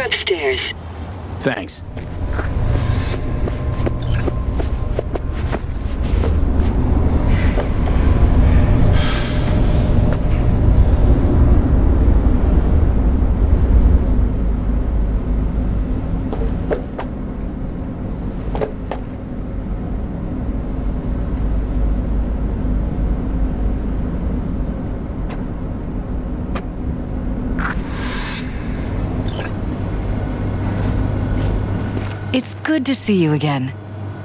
upstairs. Thanks. It's good to see you again.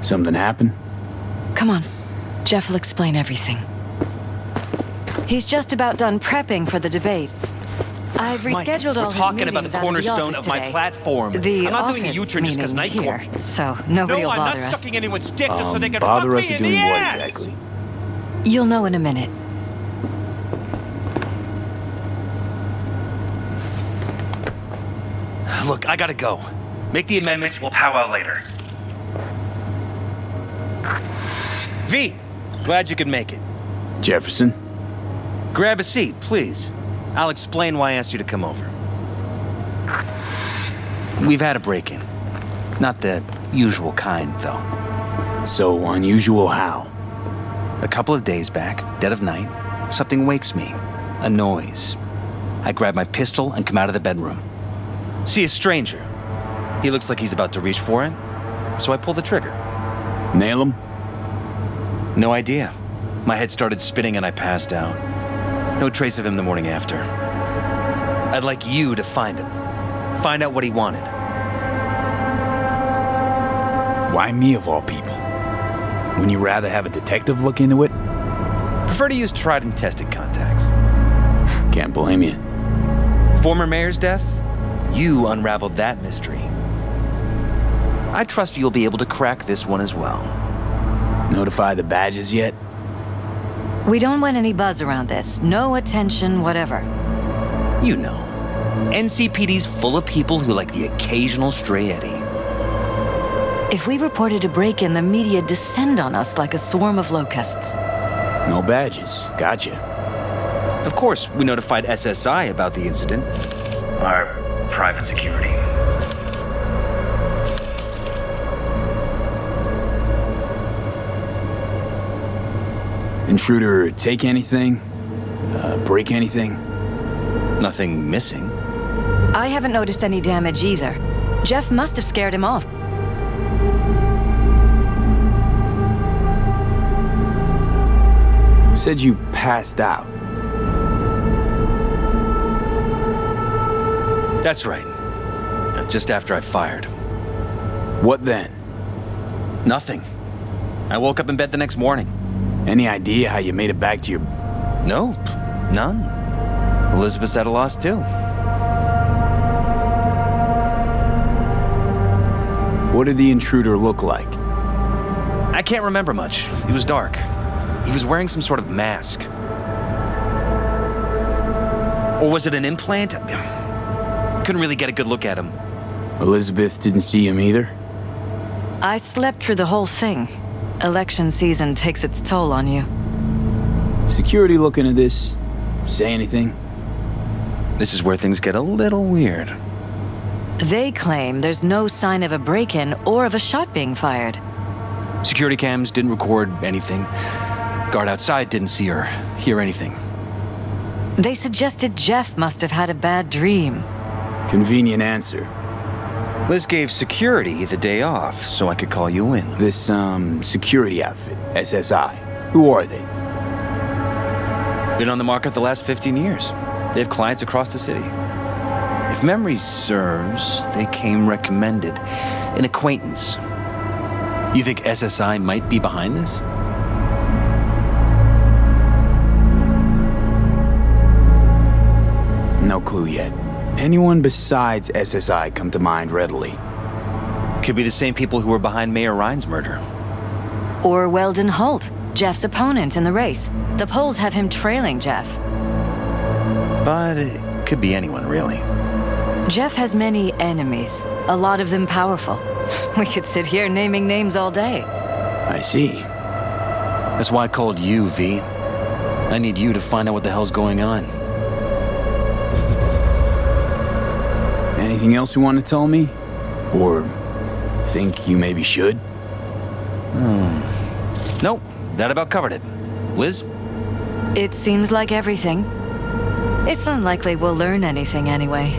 Something happened? Come on. Jeff will explain everything. He's just about done prepping for the debate. I've rescheduled all his talking meetings about the out cornerstone of of my today. platform. The I'm not doing a office U-turn just because meeting Night Court. here, so nobody No, will I'm bother not us. sucking anyone's dick just so they can bother fuck us me in doing the what ass. exactly? You'll know in a minute. Look, I gotta go. Make the amendments, we'll powwow later. V, glad you could make it. Jefferson? Grab a seat, please. I'll explain why I asked you to come over. We've had a break-in. Not the usual kind, though. So unusual how? A couple of days back, dead of night, something wakes me. A noise. I grab my pistol and come out of the bedroom. See a stranger. He looks like he's about to reach for it, so I pull the trigger. Nail him? No idea. My head started spinning and I passed out. No trace of him the morning after. I'd like you to find him. Find out what he wanted. Why me of all people? Wouldn't you rather have a detective look into it? Prefer to use tried and tested contacts. Can't blame you. Former mayor's death? You unraveled that mystery. I trust you'll be able to crack this one as well. Notify the badges yet? We don't want any buzz around this. No attention, whatever. You know, NCPD's full of people who like the occasional stray Eddie. If we reported a break-in, the media descend on us like a swarm of locusts. No badges. Gotcha. Of course, we notified SSI about the incident. Our private security. Intruder take anything? Break anything? Nothing missing. I haven't noticed any damage either. Jeff must have scared him off. Said you passed out. That's right. Just after I fired. What then? Nothing. I woke up in bed the next morning. Any idea how you made it back to your... Nope. None. Elizabeth's at a loss, too. What did the intruder look like? I can't remember much. It was dark. He was wearing some sort of mask. Or was it an implant? Couldn't really get a good look at him. Elizabeth didn't see him either? I slept through the whole thing. Election season takes its toll on you. Security looking at this? Say anything? This is where things get a little weird. They claim there's no sign of a break-in or of a shot being fired. Security cams didn't record anything. Guard outside didn't see or hear anything. They suggested Jeff must have had a bad dream. Convenient answer. Liz gave security the day off so I could call you in. This, security outfit, SSI. Who are they? Been on the market the last 15 years. They have clients across the city. If memory serves, they came recommended. An acquaintance. You think SSI might be behind this? No clue yet. Anyone besides SSI come to mind readily? Could be the same people who were behind Mayor Ryan's murder. Or Weldon Holt, Jeff's opponent in the race. The polls have him trailing Jeff. But it could be anyone, really. Jeff has many enemies, a lot of them powerful. We could sit here naming names all day. I see. That's why I called you, V. I need you to find out what the hell's going on. Anything else you want to tell me? Or think you maybe should? Nope, that about covered it. Liz? It seems like everything. It's unlikely we'll learn anything anyway.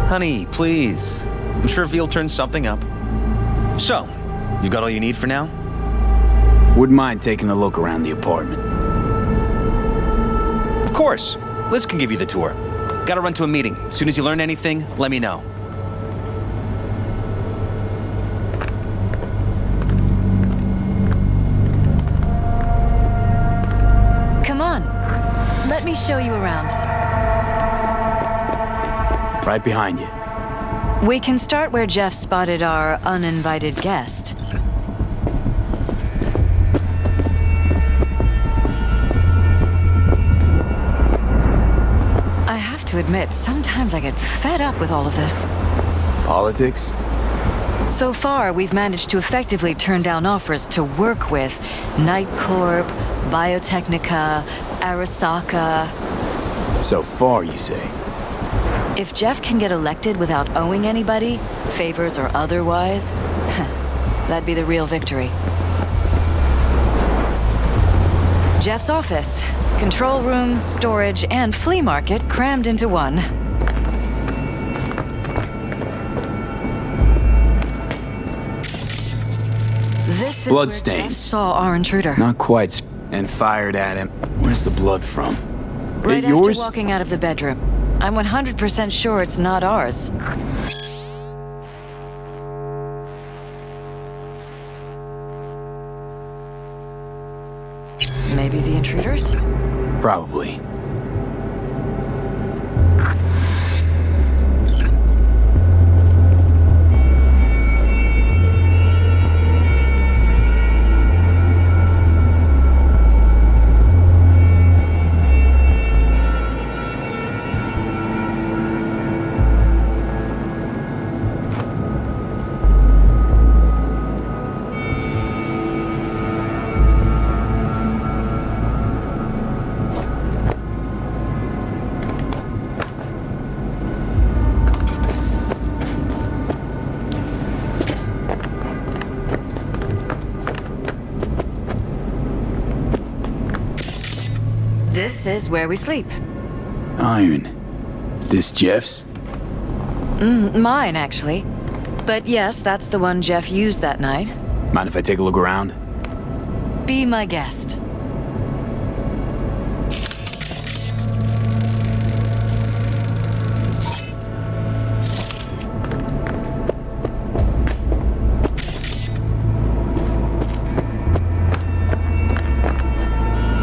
Honey, please. I'm sure Veal turns something up. So, you got all you need for now? Wouldn't mind taking a look around the apartment. Of course. Liz can give you the tour. Gotta run to a meeting. As soon as you learn anything, let me know. Come on. Let me show you around. Right behind you. We can start where Jeff spotted our uninvited guest. I have to admit, sometimes I get fed up with all of this. Politics? So far, we've managed to effectively turn down offers to work with Night Corp, Biotechnica, Arasaka. So far, you say? If Jeff can get elected without owing anybody, favors or otherwise, that'd be the real victory. Jeff's office. Control room, storage, and flea market crammed into one. This is where Bloodstains. Jeff saw our intruder. Not quite. And fired at him. Where's the blood from? Right It after yours? walking out of the bedroom. I'm 100% sure it's not ours. Maybe the intruders? Probably. This is where we sleep. Iron. This Jeff's? Mine, actually. But yes, that's the one Jeff used that night. Mind if I take a look around? Be my guest.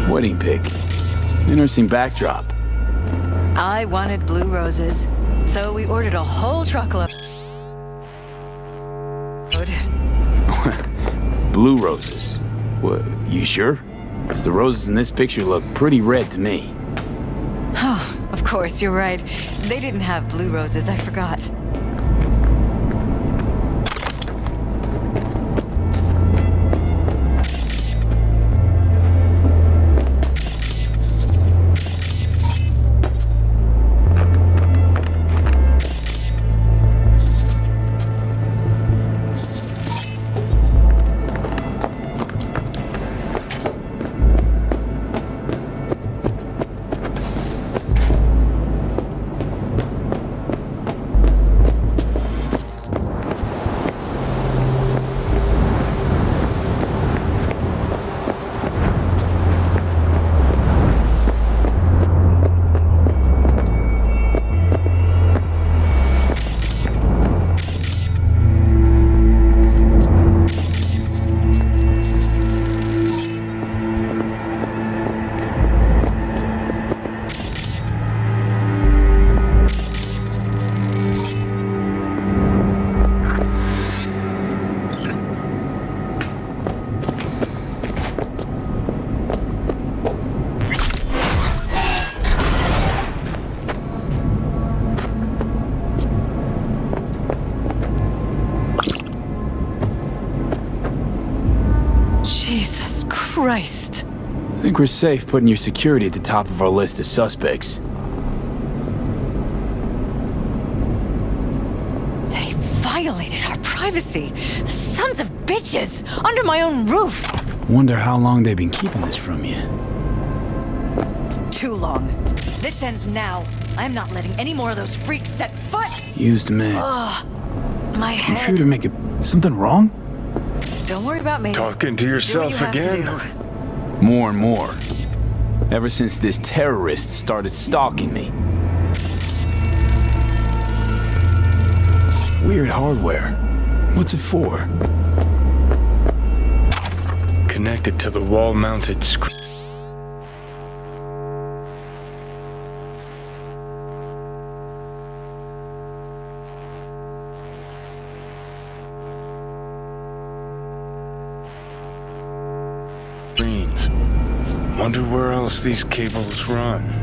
Wedding pic. Interesting backdrop. I wanted blue roses, so we ordered a whole truckload. Blue roses. What, you sure? 'Cause the roses in this picture look pretty red to me. Oh, of course, you're right. They didn't have blue roses, I forgot. Jesus Christ. Think we're safe putting your security at the top of our list of suspects. violated our privacy. The sons of bitches! Under my own roof! Wonder how long they've been keeping this from you. Too long. This ends now. I'm not letting any more of those freaks set foot! Used meds. Ugh. My head. Intruder make it... Something wrong? Don't worry about me. Talking to Do what yourself you have to again? do. More and more. Ever since this terrorist started stalking me. Weird hardware. What's it for? Connected to the wall-mounted screen. Wonder where else these cables run.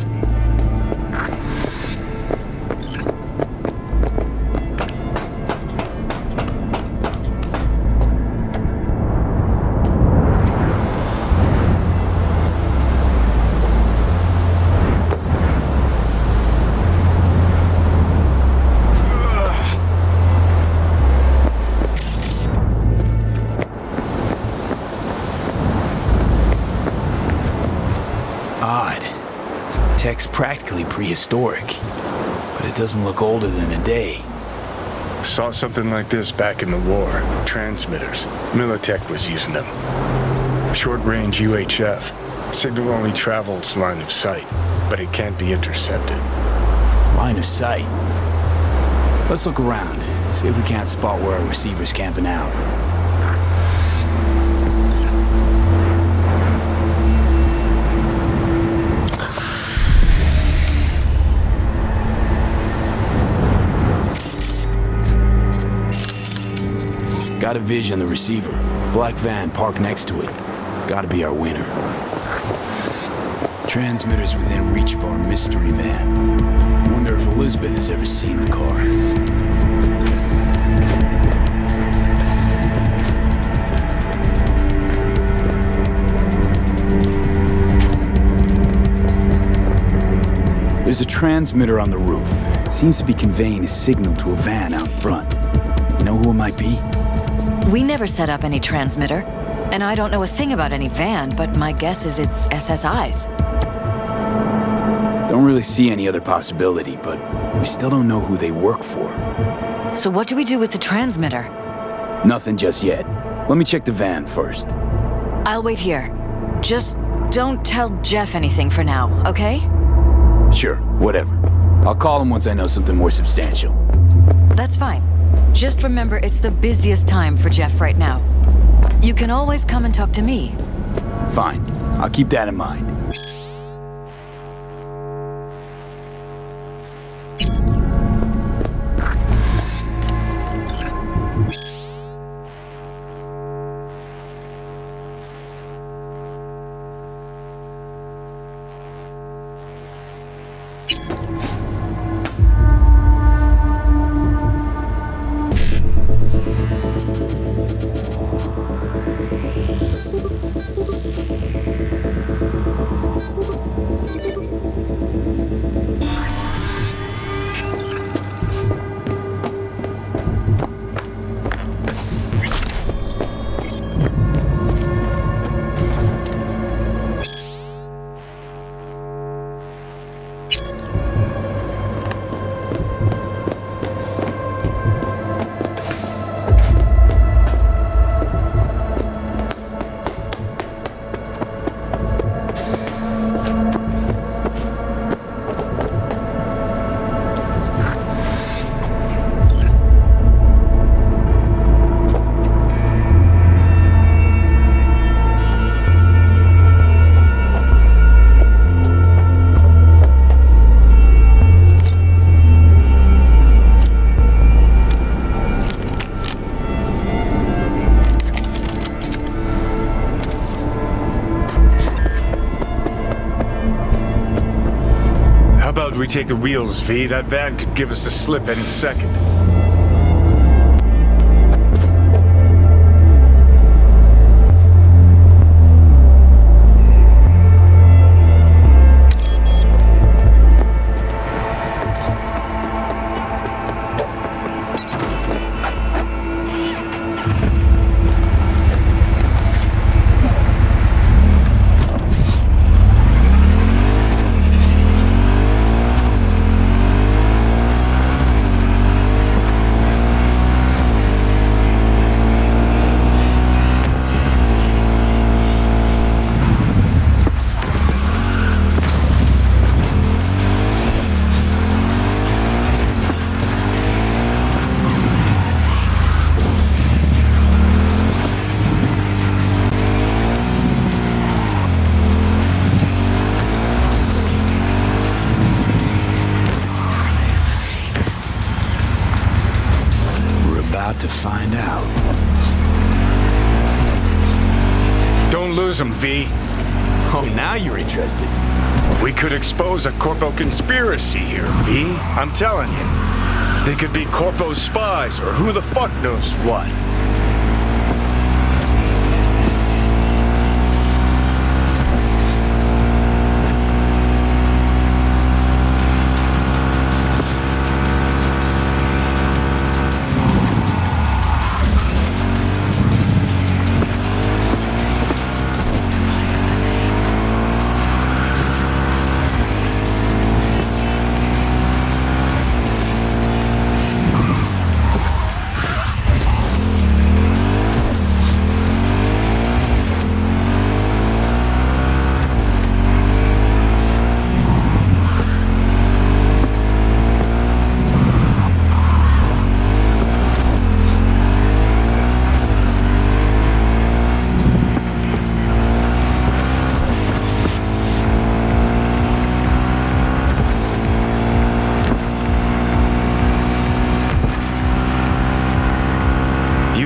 Tech's practically prehistoric, but it doesn't look older than a day. Saw something like this back in the war. Transmitters. Militech was using them. Short-range UHF. Signal only travels line of sight, but it can't be intercepted. Line of sight. Let's look around, see if we can't spot where our receiver's camping out. Got a vision of the receiver. Black van parked next to it. Gotta be our winner. Transmitters within reach of our mystery van. Wonder if Elizabeth has ever seen the car. There's a transmitter on the roof. It seems to be conveying a signal to a van out front. You know who it might be? We never set up any transmitter, and I don't know a thing about any van, but my guess is it's SSI's. Don't really see any other possibility, but we still don't know who they work for. So what do we do with the transmitter? Nothing just yet. Let me check the van first. I'll wait here. Just don't tell Jeff anything for now, okay? Sure, whatever. I'll call him once I know something more substantial. That's fine. Just remember it's the busiest time for Jeff right now. You can always come and talk to me. Fine. I'll keep that in mind. We take the wheels, V. That van could give us a slip any second. about to find out. Don't lose them, V. Oh, now you're interested. We could expose a Corpo conspiracy here, V. I'm telling you. They could be Corpo's spies, or who the fuck knows what.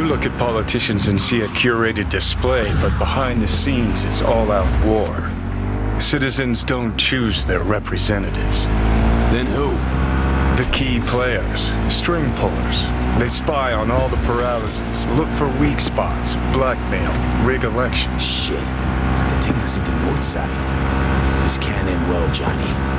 Look at politicians and see a curated display, but behind the scenes it's all-out war. Citizens don't choose their representatives. Then who? The key players, string pullers. They spy on all the paralysis, look for weak spots, blackmail, rig elections. Shit. They're taking us into Northside. This can't end well, Johnny.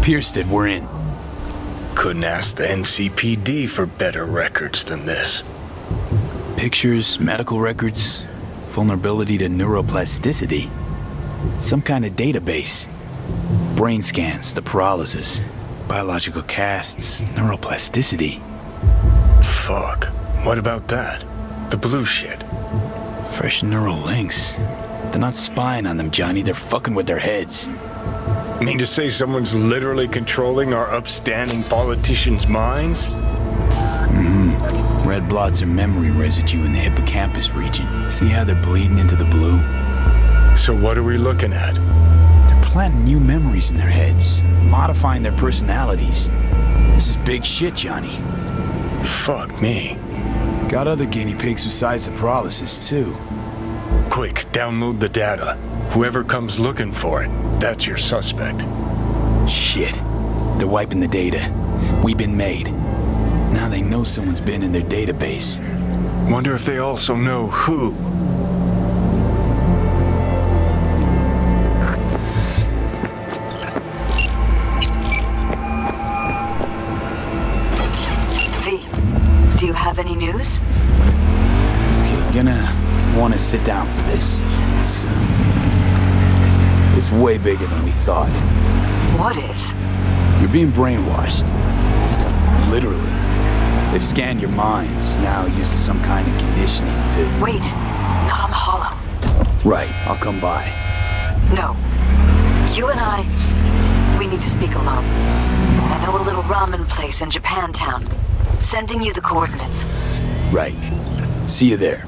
Pierced it, we're in. Couldn't ask the NCPD for better records than this. Pictures, medical records, vulnerability to neuroplasticity. Some kind of database. Brain scans, the paralysis, biological casts, neuroplasticity. Fuck. What about that? The blue shit. Fresh neural links. They're not spying on them, Johnny. They're fucking with their heads. Mean to say someone's literally controlling our upstanding politicians' minds? Red blots are memory residue in the hippocampus region. See how they're bleeding into the blue? So what are we looking at? They're planting new memories in their heads, modifying their personalities. This is big shit, Johnny. Fuck me. Got other guinea pigs besides the paralysis, too. Quick, download the data. Whoever comes looking for it, that's your suspect. Shit. They're wiping the data. We've been made. Now they know someone's been in their database. Wonder if they also know who. V, news? Okay, you're gonna want to sit down for this. It's way bigger than we thought. What is? You're being brainwashed. Literally. They've scanned your minds, now using some kind of conditioning to... Wait, not on the hollow. Right, I'll come by. No. You and I, we need to speak alone. I know a little ramen place in Japantown. Sending you the coordinates. Right. See you there.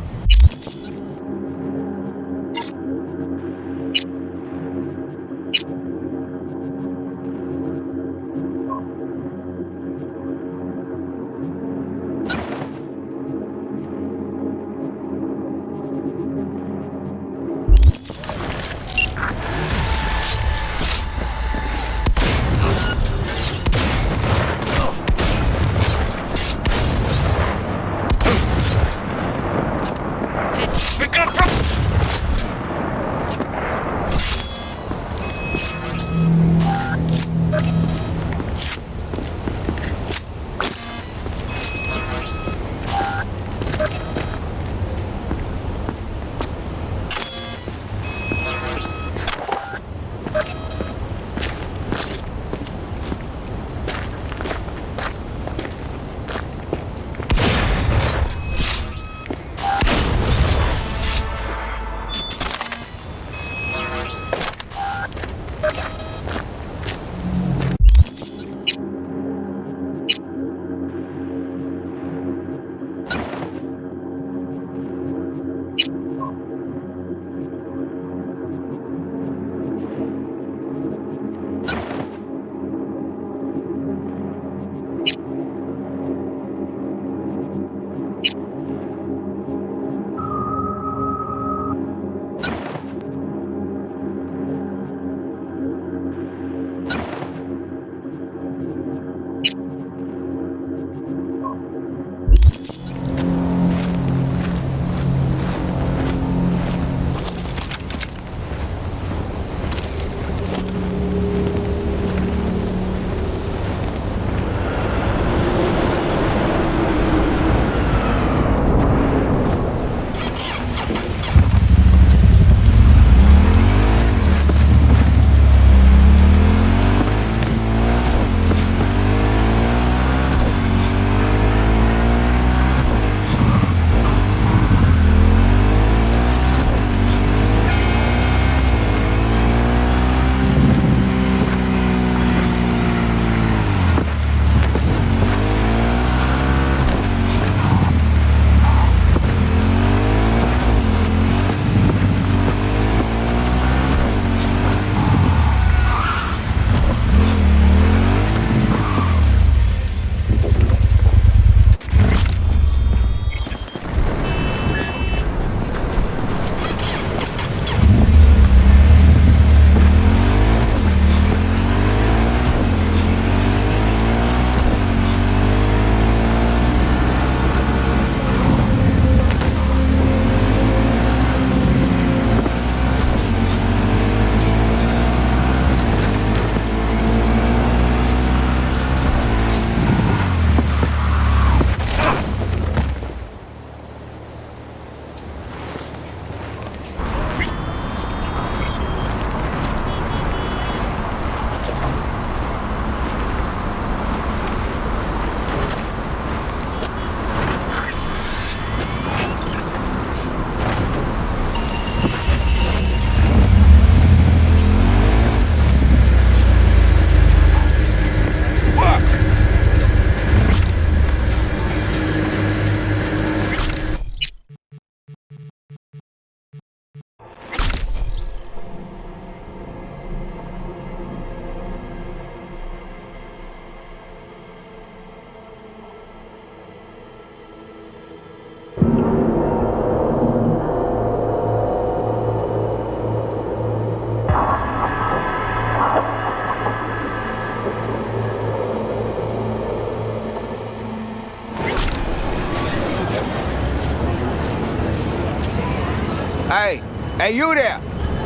Hey, you there?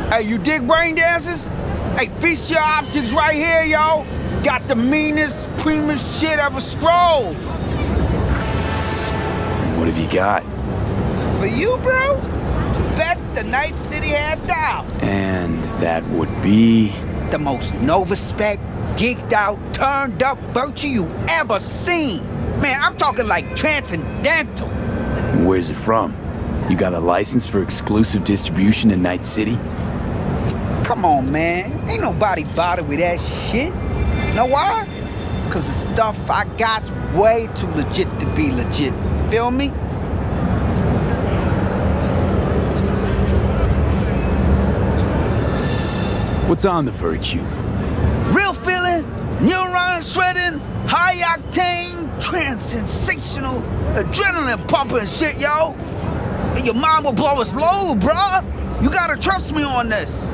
Hey, you dig brain dances? Hey, feast your optics right here, yo. Got the meanest, supremest shit ever scrolled. What have you got? For you, bro, the best the Night City has to offer. And that would be... The most no-respect, geeked out, turned up virtue you ever seen. Man, I'm talking like transcendental. Where's it from? You got a license for exclusive distribution in Night City? Come on, man. Ain't nobody bothered with that shit. Know why? Cause the stuff I got's way too legit to be legit. Feel me? What's on the virtue? Real feeling, neuron shredding, high octane, trans-sensational, adrenaline pumping shit, yo. And your mind will blow its load, bruh. You gotta trust me on this.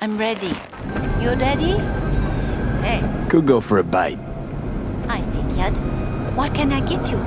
I'm ready. You ready? Hey, Could go for a bite. I figured. What can I get you?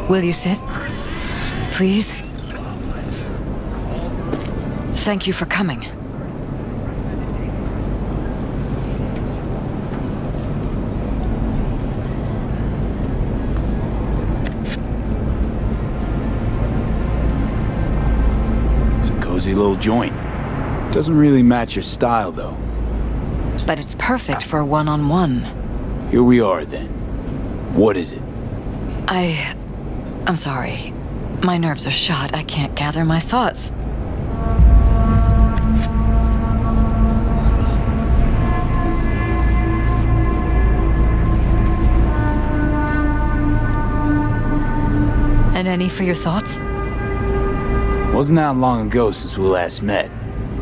Will you sit? Please? Thank you for coming. It's a cozy little joint. Doesn't really match your style, though. But it's perfect for a one-on-one. Here we are, then. What is it? I'm sorry. My nerves are shot. I can't gather my thoughts. And any for your thoughts? Wasn't that long ago since we last met.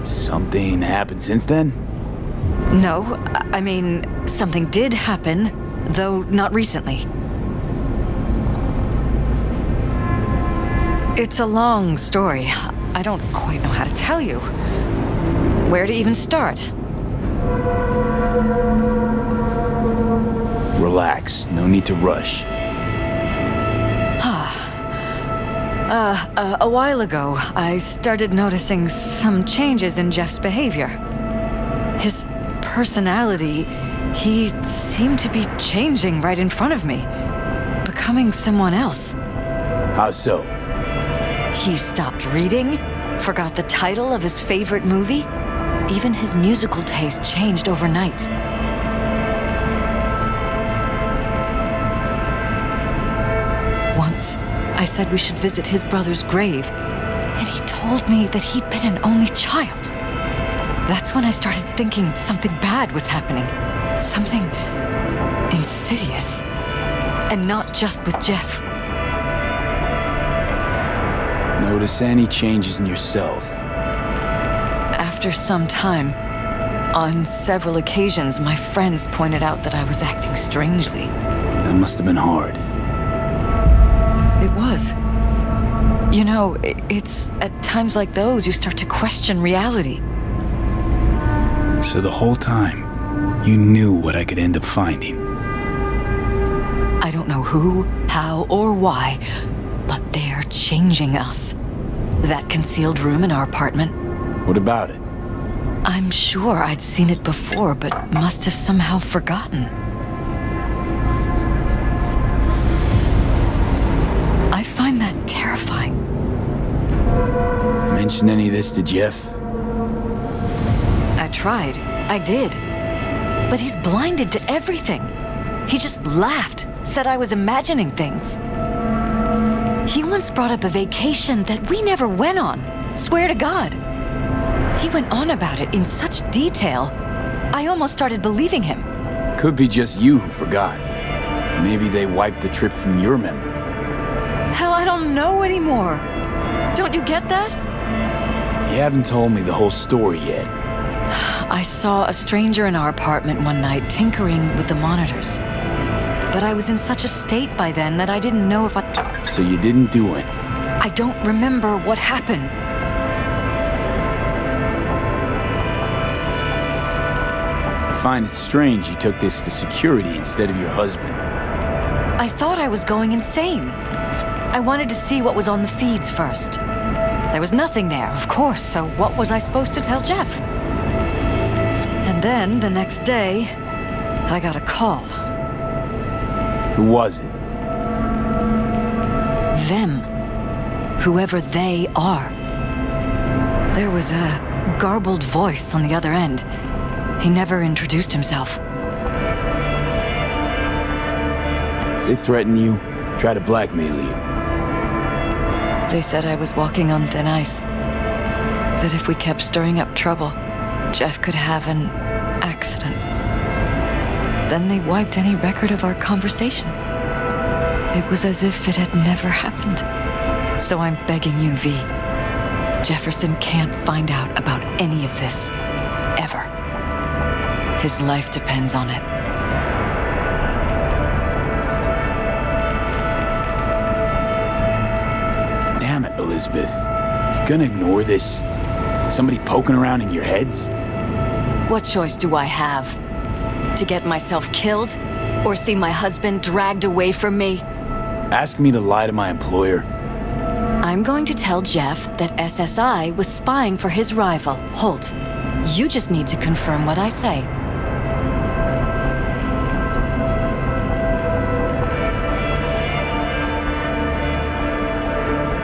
Something happened since then? No, I mean, something did happen, though not recently. It's a long story. I don't quite know how to tell you. Where to even start? Relax, no need to rush. A while ago, I started noticing some changes in Jeff's behavior. His personality, he seemed to be changing right in front of me, becoming someone else. How so? He stopped reading, forgot the title of his favorite movie. Even his musical taste changed overnight. Once, I said we should visit his brother's grave, and he told me that he'd been an only child. That's when I started thinking something bad was happening. Something insidious. And not just with Jeff. Notice any changes in yourself? After some time, on several occasions, my friends pointed out that I was acting strangely. That must have been hard. It was. You know, it's at times like those you start to question reality. So the whole time, you knew what I could end up finding. I don't know who, how, or why, but they're changing us. That concealed room in our apartment. What about it? I'm sure I'd seen it before, but must have somehow forgotten. I find that terrifying. Mention any of this to Jeff? I tried. I did. But he's blinded to everything. He just laughed, said I was imagining things. He once brought up a vacation that we never went on. Swear to God. He went on about it in such detail, I almost started believing him. Could be just you who forgot. Maybe they wiped the trip from your memory. Hell, I don't know anymore. Don't you get that? You haven't told me the whole story yet. I saw a stranger in our apartment one night tinkering with the monitors. But I was in such a state by then that I didn't know if I... So you didn't do it? I don't remember what happened. I find it strange you took this to security instead of your husband. I thought I was going insane. I wanted to see what was on the feeds first. There was nothing there, of course, so what was I supposed to tell Jeff? And then, the next day, I got a call. Who was it? Them. Whoever they are. There was a garbled voice on the other end. He never introduced himself. They threaten you, try to blackmail you. They said I was walking on thin ice. That if we kept stirring up trouble, Jeff could have an accident. Then they wiped any record of our conversation. It was as if it had never happened. So I'm begging you, V. Jefferson can't find out about any of this. Ever. His life depends on it. Damn it, Elizabeth. You gonna ignore this? Somebody poking around in your heads? What choice do I have? To get myself killed? Or see my husband dragged away from me? Ask me to lie to my employer. I'm going to tell Jeff that SSI was spying for his rival, Holt. You just need to confirm what I say.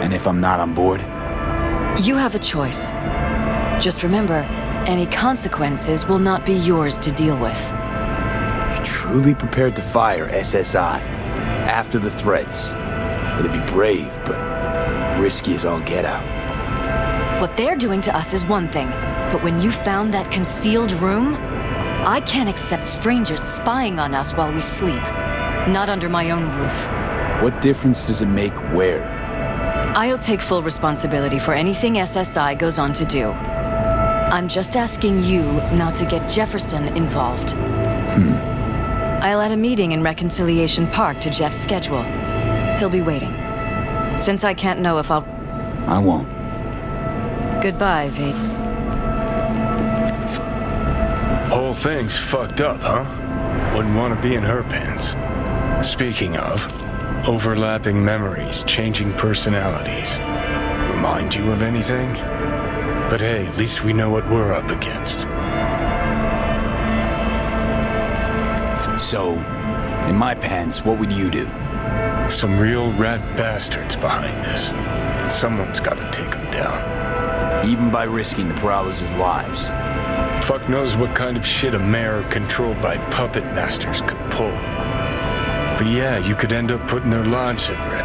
And if I'm not on board? You have a choice. Just remember, any consequences will not be yours to deal with. You're truly prepared to fire SSI after the threats. It'd be brave, but risky as all get out. What they're doing to us is one thing, but when you found that concealed room, I can't accept strangers spying on us while we sleep. Not under my own roof. What difference does it make where? I'll take full responsibility for anything SSI goes on to do. I'm just asking you not to get Jefferson involved. I'll add a meeting in Reconciliation Park to Jeff's schedule. He'll be waiting. Since I can't know if I'll... I won't. Goodbye, V. Whole thing's fucked up, huh? Wouldn't want to be in her pants. Speaking of, overlapping memories, changing personalities. Remind you of anything? But hey, at least we know what we're up against. So, in my pants, what would you do? Some real rat bastards behind this. Someone's gotta take them down. Even by risking the Perales' lives. Fuck knows what kind of shit a mayor controlled by puppet masters could pull. But yeah, you could end up putting their lives at risk.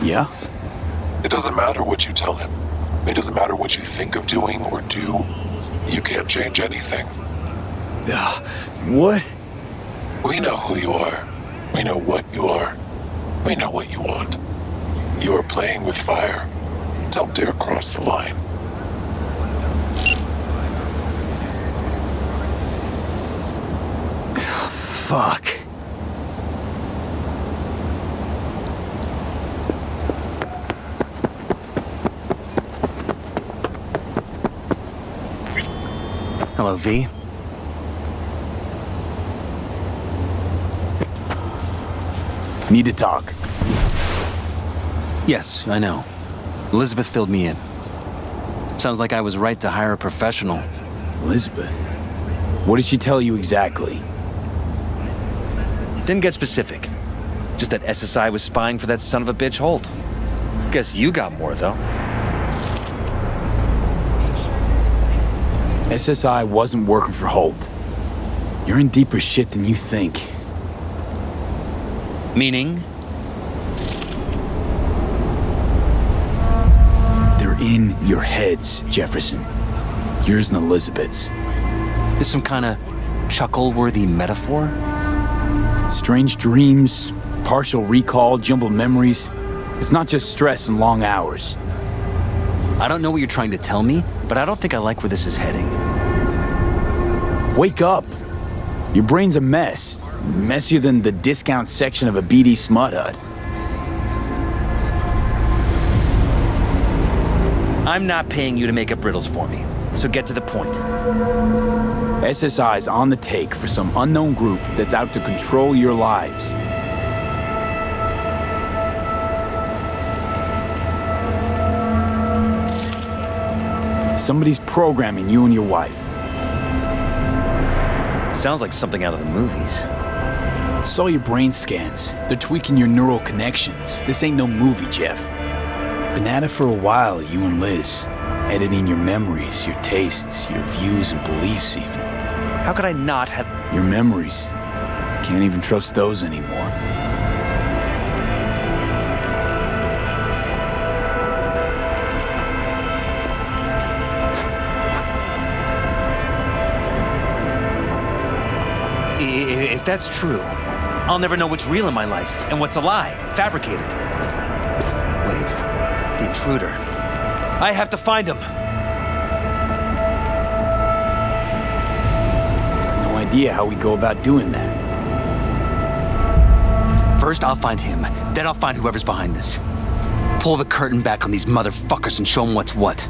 Yeah? It doesn't matter what you tell him. It doesn't matter what you think of doing or do. You can't change anything. What? We know who you are. We know what you are. We know what you want. You are playing with fire. Don't dare cross the line. Fuck. Hello, V. Need to talk. Yes, I know. Elizabeth filled me in. Sounds like I was right to hire a professional. Elizabeth? What did she tell you exactly? Didn't get specific. Just that SSI was spying for that son of a bitch Holt. Guess you got more, though. SSI wasn't working for Holt. You're in deeper shit than you think. Meaning? They're in your heads, Jefferson. Yours and Elizabeth's. This some kind of chuckle-worthy metaphor? Strange dreams, partial recall, jumbled memories. It's not just stress and long hours. I don't know what you're trying to tell me, but I don't think I like where this is heading. Wake up. Your brain's a mess. Messier than the discount section of a BD smut hut. I'm not paying you to make up riddles for me, so get to the point. SSI's on the take for some unknown group that's out to control your lives. Somebody's programming you and your wife. Sounds like something out of the movies. Saw your brain scans. They're tweaking your neural connections. This ain't no movie, Jeff. Been at it for a while, you and Liz. Editing your memories, your tastes, your views and beliefs even. How could I not have... Your memories. Can't even trust those anymore. If that's true, I'll never know what's real in my life and what's a lie, fabricated. Wait, the intruder. I have to find him. No idea how we go about doing that. First, I'll find him. Then I'll find whoever's behind this. Pull the curtain back on these motherfuckers and show them what's what.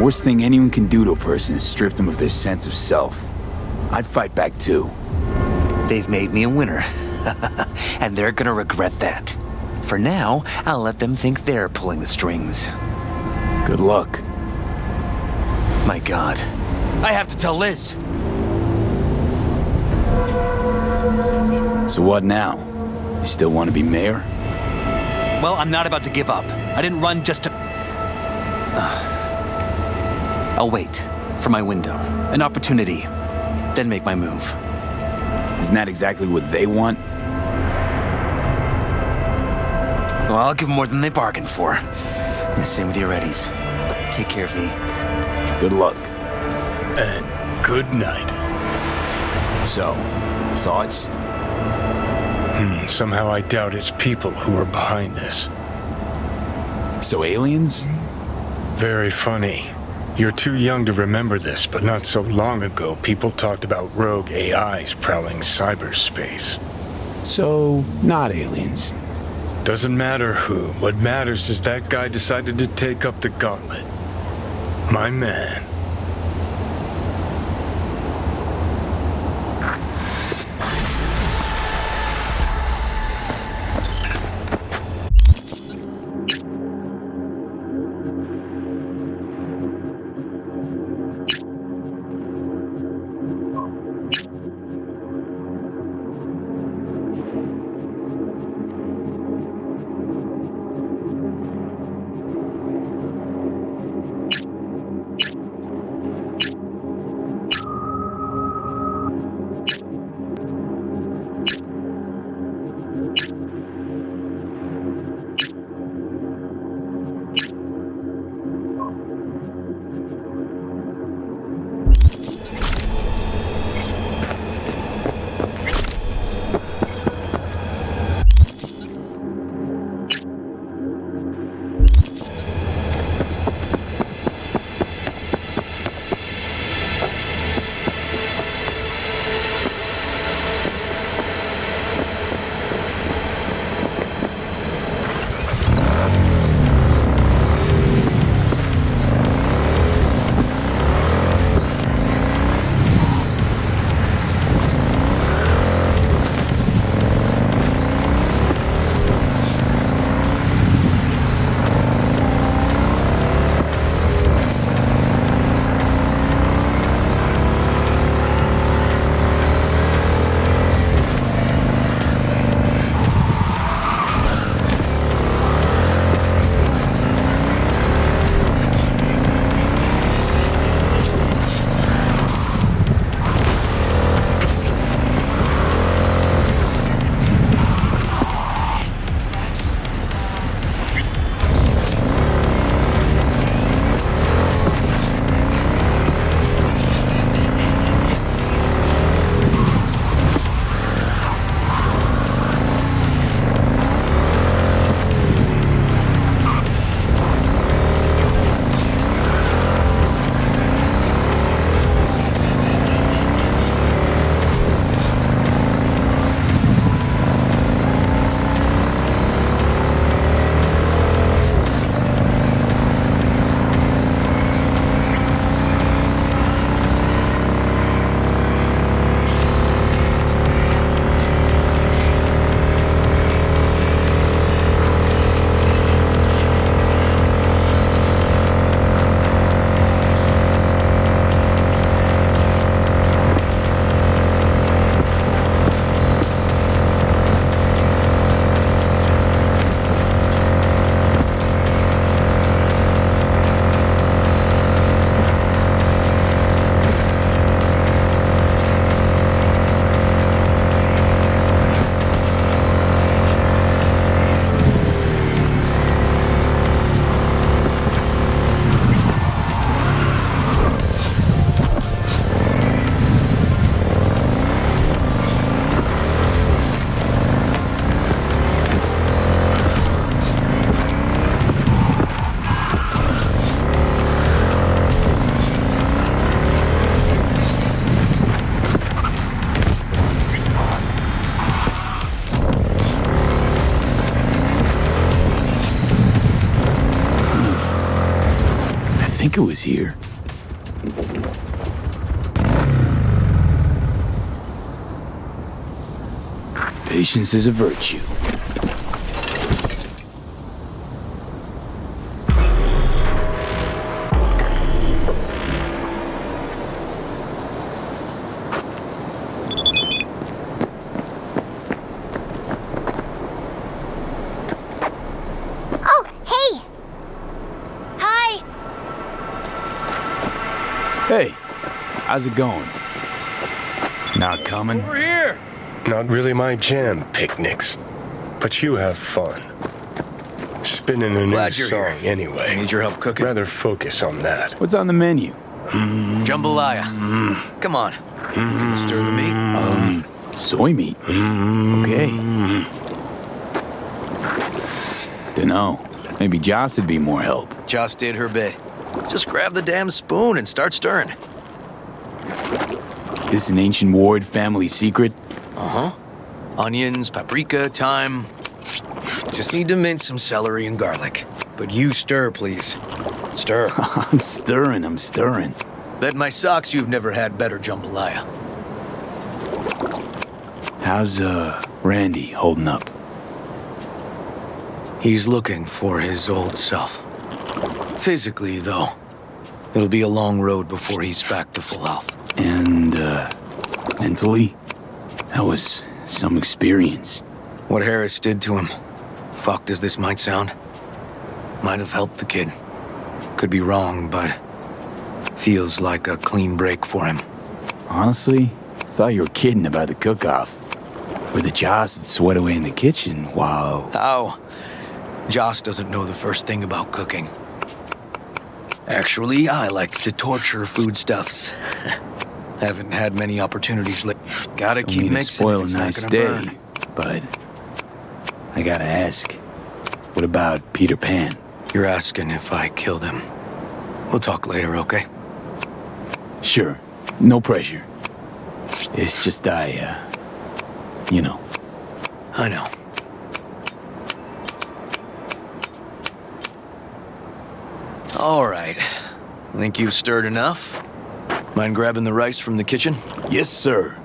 Worst thing anyone can do to a person is strip them of their sense of self. I'd fight back too. They've made me a winner. And they're gonna regret that. For now, I'll let them think they're pulling the strings. Good luck. My God. I have to tell Liz. So what now? You still want to be mayor? Well, I'm not about to give up. I didn't run just to... I'll wait for my window, an opportunity, then make my move. Isn't that exactly what they want? Well, I'll give them more than they bargained for. And same with your Eddies. Take care, V. Good luck. And good night. So, thoughts? Somehow I doubt it's people who are behind this. So aliens? Very funny. You're too young to remember this, but not so long ago, people talked about rogue AIs prowling cyberspace. So, not aliens. Doesn't matter who. What matters is that guy decided to take up the gauntlet. My man. think it was here. Patience is a virtue. Oh, hey! Hi! Hey, how's it going? Not coming? Over here! Not really my jam, picnics. But you have fun. Spinning a new Glad you're song here. anyway. I need your help cooking. Rather focus on that. What's on the menu? Jambalaya. Come on. You can stir the meat. Soy meat. Okay. Dunno. Maybe Joss would be more help. Joss did her bit. Just grab the damn spoon and start stirring. This an ancient Ward family secret? Uh-huh. Onions, paprika, thyme. Just need to mince some celery and garlic. But you stir, please. Stir. I'm stirring. Bet my socks you've never had better jambalaya. How's, Randy holding up? He's looking for his old self. Physically, though. It'll be a long road before he's back to full health. And, mentally? That was some experience. What Harris did to him, fucked as this might sound, might have helped the kid. Could be wrong, but feels like a clean break for him. Honestly, thought you were kidding about the cook-off. Where the Joss would sweat away in the kitchen while... How? Joss doesn't know the first thing about cooking. Actually, I like to torture foodstuffs. Haven't had many opportunities lately. Gotta Don't keep mean to mixing spoil if a it's nice not day, gonna burn. but I gotta ask. What about Peter Pan? You're asking if I killed him. We'll talk later, okay? Sure, no pressure. It's just you know. I know. All right. Think you've stirred enough? Mind grabbing the rice from the kitchen? Yes, sir.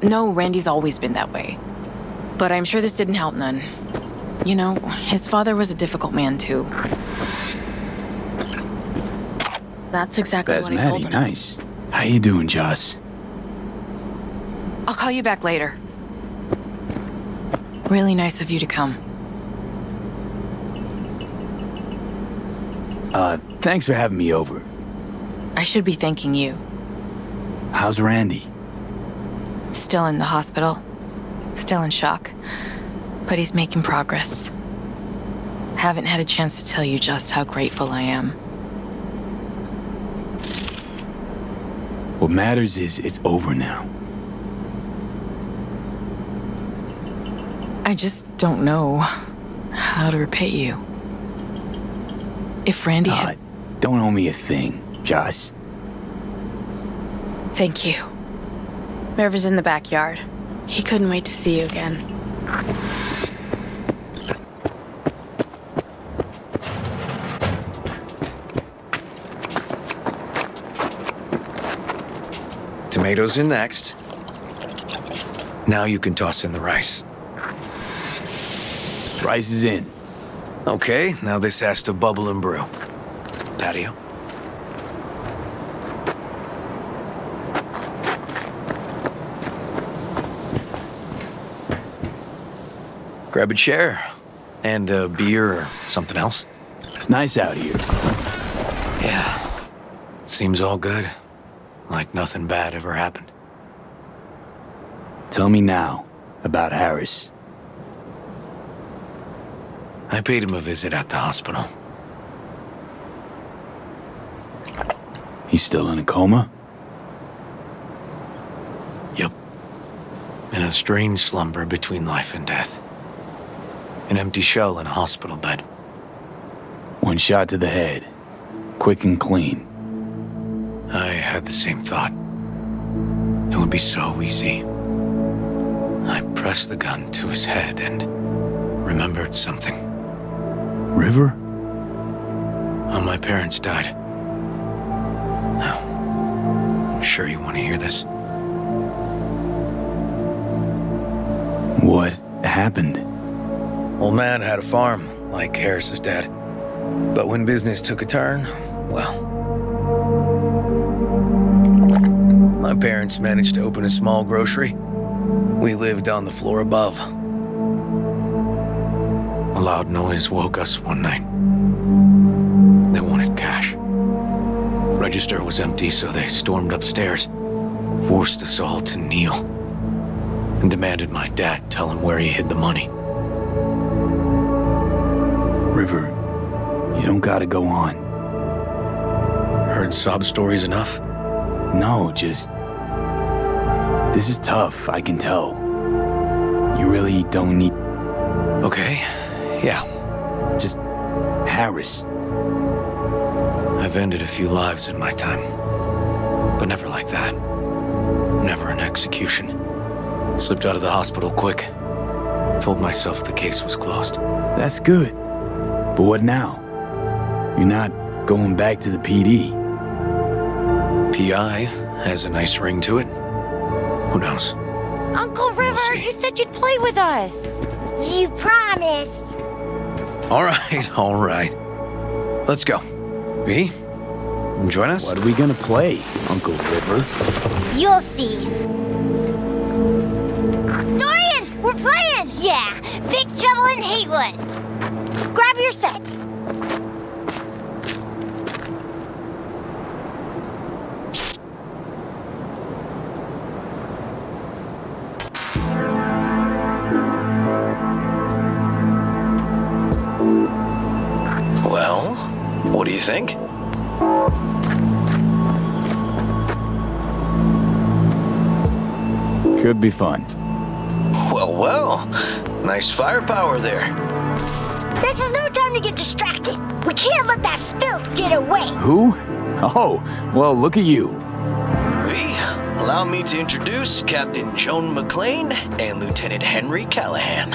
No, Randy's always been that way. But I'm sure this didn't help none. You know, his father was a difficult man, too. That's exactly That's what I told Maddie, him. nice. How you doing, Joss? I'll call you back later. Really nice of you to come. Thanks for having me over. I should be thanking you. How's Randy? Still in the hospital. Still in shock. But he's making progress. Haven't had a chance to tell you just how grateful I am. What matters is it's over now. I just don't know how to repay you. If Randy had... Don't owe me a thing, Joss. Thank you. Merv in the backyard. He couldn't wait to see you again. Tomatoes in next. Now you can toss in the rice. Rice is in. Okay, now this has to bubble and brew. Patio. Grab a chair. And a beer or something else. It's nice out here. Yeah. Seems all good. Like nothing bad ever happened. Tell me now about Harris. I paid him a visit at the hospital. He's still in a coma? Yep. In a strange slumber between life and death. An empty shell in a hospital bed. One shot to the head. Quick and clean. I had the same thought. It would be so easy. I pressed the gun to his head and remembered something. River? How my parents died. Now, I'm sure you want to hear this. What happened? Old man had a farm, like Harris's dad. But when business took a turn, well... my parents managed to open a small grocery. We lived on the floor above. A loud noise woke us one night. They wanted cash. Register was empty, so they stormed upstairs, forced us all to kneel, and demanded my dad tell him where he hid the money. River, you don't gotta go on. Heard sob stories enough? No, just... This is tough, I can tell. You really don't need... Okay, yeah. Just... Harris. I've ended a few lives in my time. But never like that. Never an execution. Slipped out of the hospital quick. Told myself the case was closed. That's good. But what now? You're not going back to the PD. PI has a nice ring to it. Who knows? Uncle River, see. you said you'd play with us. You promised. All right. Let's go. V, join us? What are we gonna play, Uncle River? You'll see. Dorian, we're playing! Yeah, Big Trouble in Haywood. Grab your set. Well, what do you think? Could be fun. Well. Nice firepower there. This is no time to get distracted. We can't let that filth get away. Who? Oh, well, look at you. V, allow me to introduce Captain Joan McLean and Lieutenant Henry Callahan.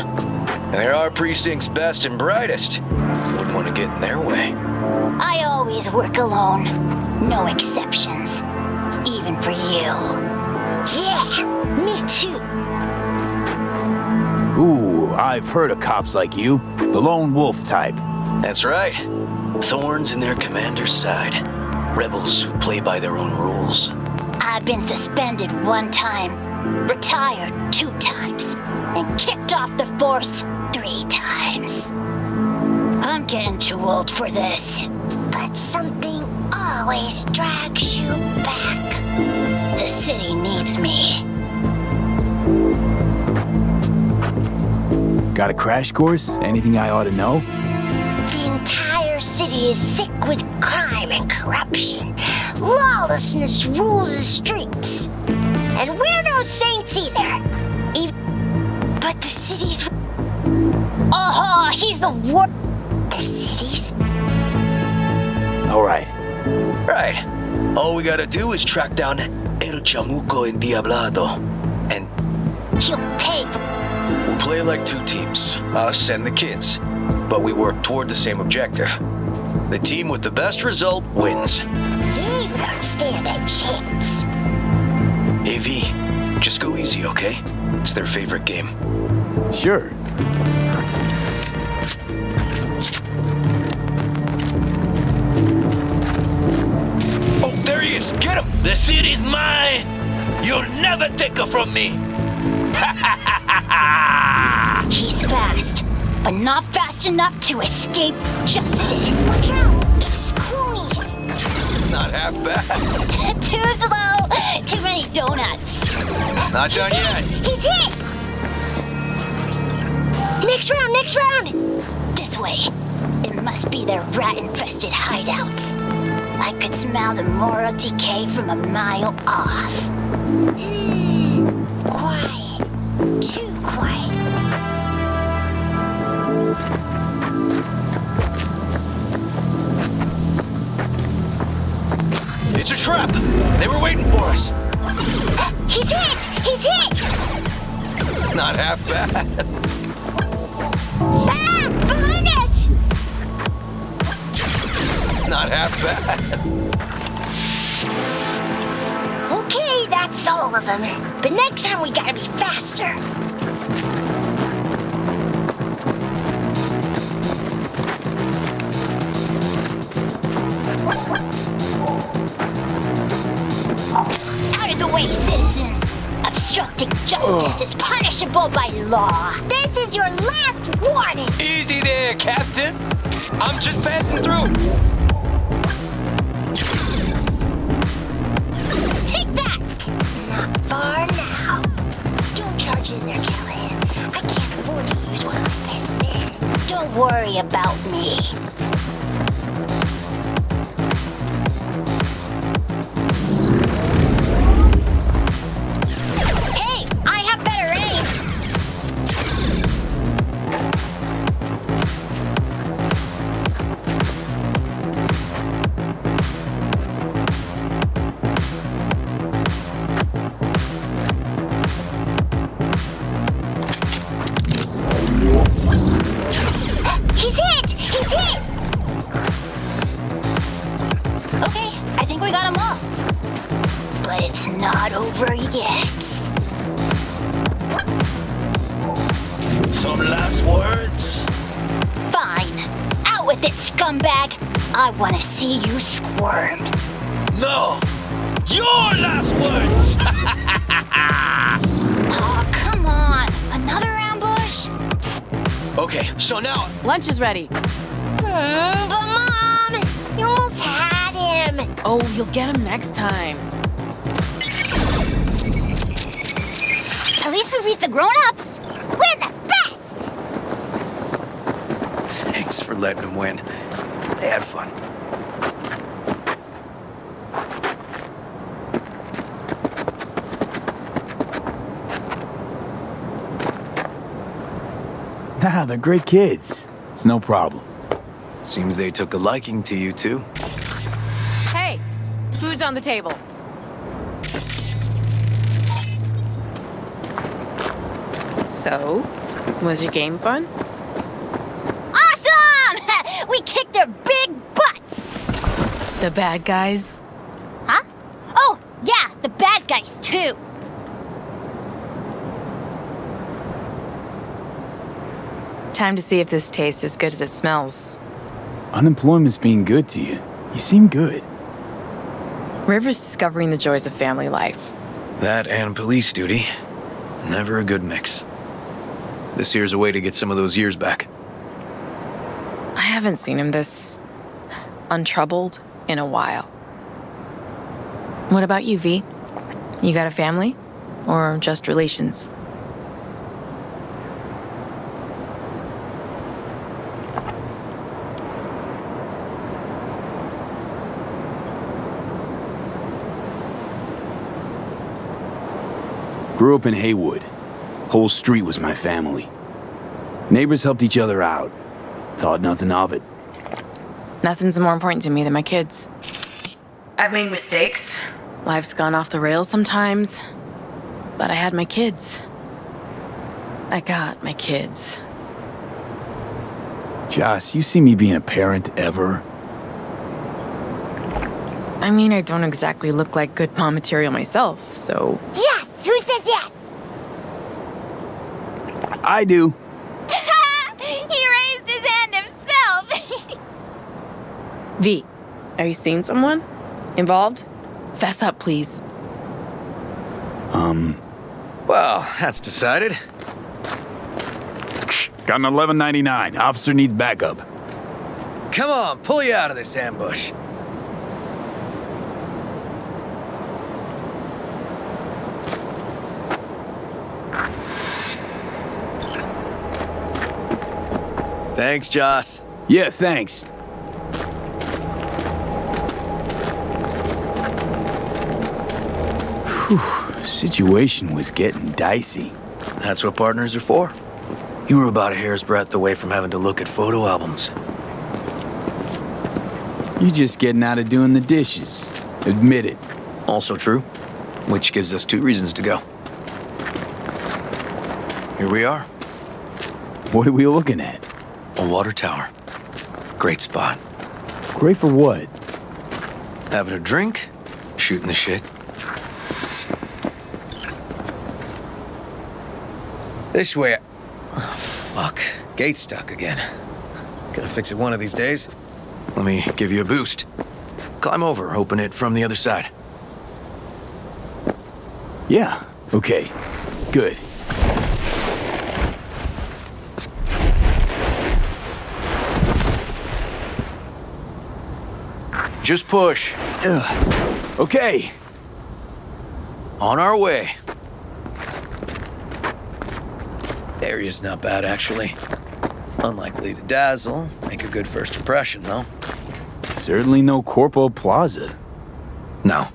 They're our precinct's best and brightest. Wouldn't want to get in their way. I always work alone. No exceptions. Even for you. Yeah, me too. Ooh, I've heard of cops like you. The lone wolf type. That's right. Thorns in their commander's side. Rebels who play by their own rules. I've been suspended 1 time, retired 2 times, and kicked off the force 3 times. I'm getting too old for this. But something always drags you back. The city needs me. Got a crash course? Anything I ought to know? The entire city is sick with crime and corruption. Lawlessness rules the streets. And we're no saints either. But the city's... Oh, he's the worst. The city's... All right. Right. All we gotta do is track down El Chamuco Endiablado. And He'll pay for... we'll play like 2 teams. Us and the kids. But we work toward the same objective. The team with the best result wins. You don't stand a chance. AV, just go easy, okay? It's their favorite game. Sure. Oh, there he is! Get him! The city's mine! You'll never take her from me! He's fast, but not fast enough to escape justice. Watch out! It's cronies. Not half bad. Too slow. Too many donuts. Not done yet. He's hit! Next round! This way. It must be their rat-infested hideouts. I could smell the moral decay from a mile off. Quiet. Too quiet. It's a trap! They were waiting for us! He's hit! Not half bad. Ah! Behind us! Not half bad. Okay, that's all of them. But next time we gotta be faster. Out of the way, citizen! Obstructing justice is punishable by law. This is your last warning! Easy there, Captain. I'm just passing through. Take that! Not far now. Don't charge in there, Callahan. I can't afford to use one of my best men. Don't worry about me. Hey, I have better aim. He's hit! He's hit! Okay, I think we got him all. But it's not over yet. Some last words? Fine. Out with it, scumbag. I want to see you squirm. No. Your last words. Oh, come on. Another ambush? Okay, so now Lunch is ready. But Mom, you almost had him. Oh, you'll get him next time. At least we beat the grown-ups. We're the best. Thanks for letting them win. They had fun. Nah, they're great kids. It's no problem. Seems they took a liking to you, too. Hey, food's on the table. So, was your game fun? Awesome! We kicked their big butts. The bad guys? Huh? Oh, yeah, the bad guys, too. Time to see if this tastes as good as it smells. Unemployment's being good to you. You seem good. River's discovering the joys of family life. That and police duty. Never a good mix. This here's a way to get some of those years back. I haven't seen him this untroubled in a while. What about you, V? You got a family? Or just relations? Grew up in Haywood. Whole street was my family. Neighbors helped each other out. Thought nothing of it. Nothing's more important to me than my kids. I've made mistakes. Life's gone off the rails sometimes. But I had my kids. I got my kids. Joss, you see me being a parent ever? I mean, I don't exactly look like good mom material myself, so... Yes! Who says yes? I do. He raised his hand himself. V, are you seeing someone? Involved? Fess up, please. Well, that's decided. Got an $11.99. Officer needs backup. Come on, pull you out of this ambush. Thanks, Joss. Yeah, thanks. Whew, situation was getting dicey. That's what partners are for. You were about a hair's breadth away from having to look at photo albums. You just getting out of doing the dishes. Admit it. Also true, which gives us 2 reasons to go. here we are. What are we looking at? A water tower. Great spot. Great for what? Having a drink, shooting the shit. This way. Oh, fuck. Gate's stuck again. Gonna fix it one of these days. Let me give you a boost. Climb over, open it from the other side. Yeah, okay. Good. Just push. Okay. On our way. Area's not bad, actually. Unlikely to dazzle. Make a good first impression, though. Certainly no Corpo Plaza. No.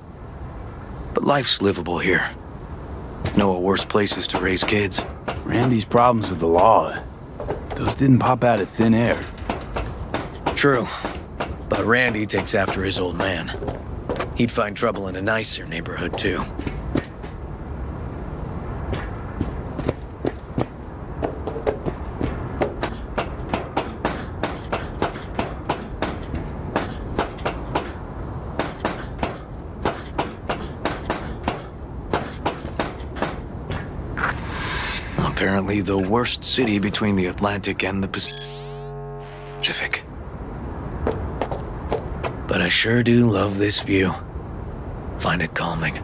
But life's livable here. Know of worse places to raise kids. Randy's problems with the law, those didn't pop out of thin air. True. But Randy takes after his old man. He'd find trouble in a nicer neighborhood, too. Apparently the worst city between the Atlantic and the Pacific. But I sure do love this view. Find it calming.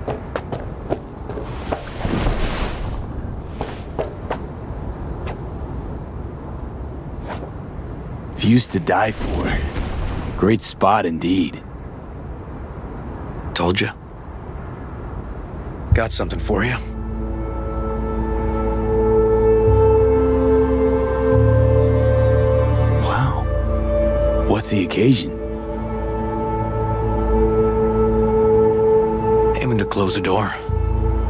Views to die for. Great spot indeed. Told you. Got something for you. Wow. What's the occasion? Aiming to close the door.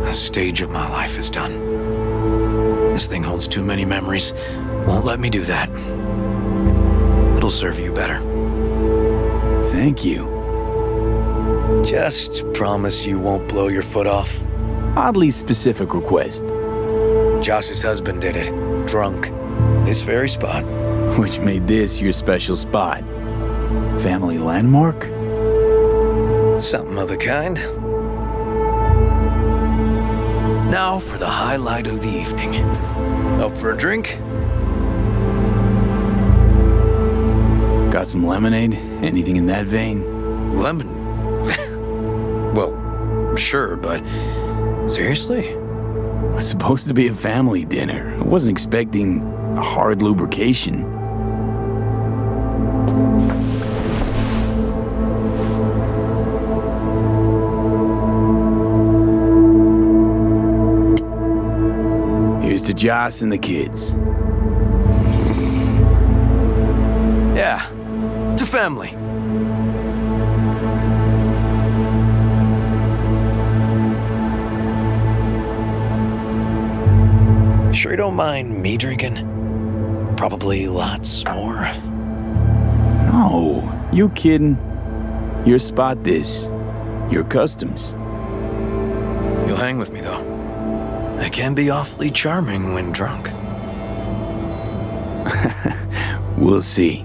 A stage of my life is done. This thing holds too many memories. Won't let me do that. It'll serve you better. Thank you. Just promise you won't blow your foot off. Oddly specific request. Josh's husband did it. Drunk. This very spot. Which made this your special spot. Family landmark? Something of the kind. Now for the highlight of the evening. Up for a drink? Got some lemonade? Anything in that vein? Lemon? Well, sure, but seriously? It was supposed to be a family dinner. I wasn't expecting a hard lubrication. Here's to Joss and the kids. Yeah, to family. Sure you don't mind me drinking? Probably lots more. No, you kidding? Your spot this. Your customs. You'll hang with me, though. I can be awfully charming when drunk. We'll see.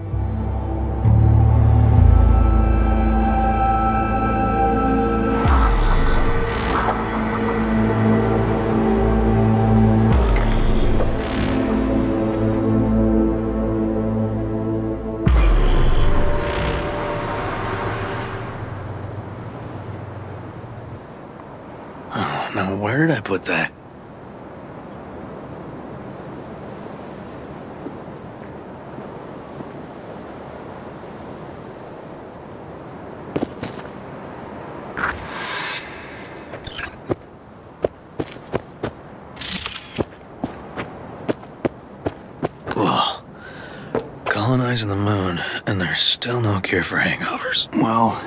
Now, where did I put that? Ugh. Colonizing the moon, and there's still no cure for hangovers. Well,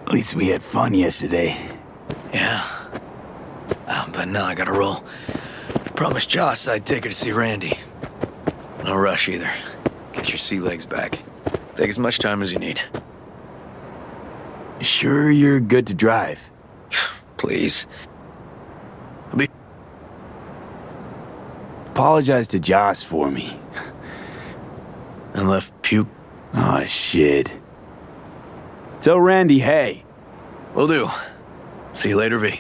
at least we had fun yesterday. Yeah. But now I gotta roll. Promised Joss I'd take her to see Randy. No rush either. Get your sea legs back. Take as much time as you need. Sure you're good to drive? Please. apologize to Joss for me. And left puke. Oh, shit. Tell Randy, hey. Will do. See you later, V.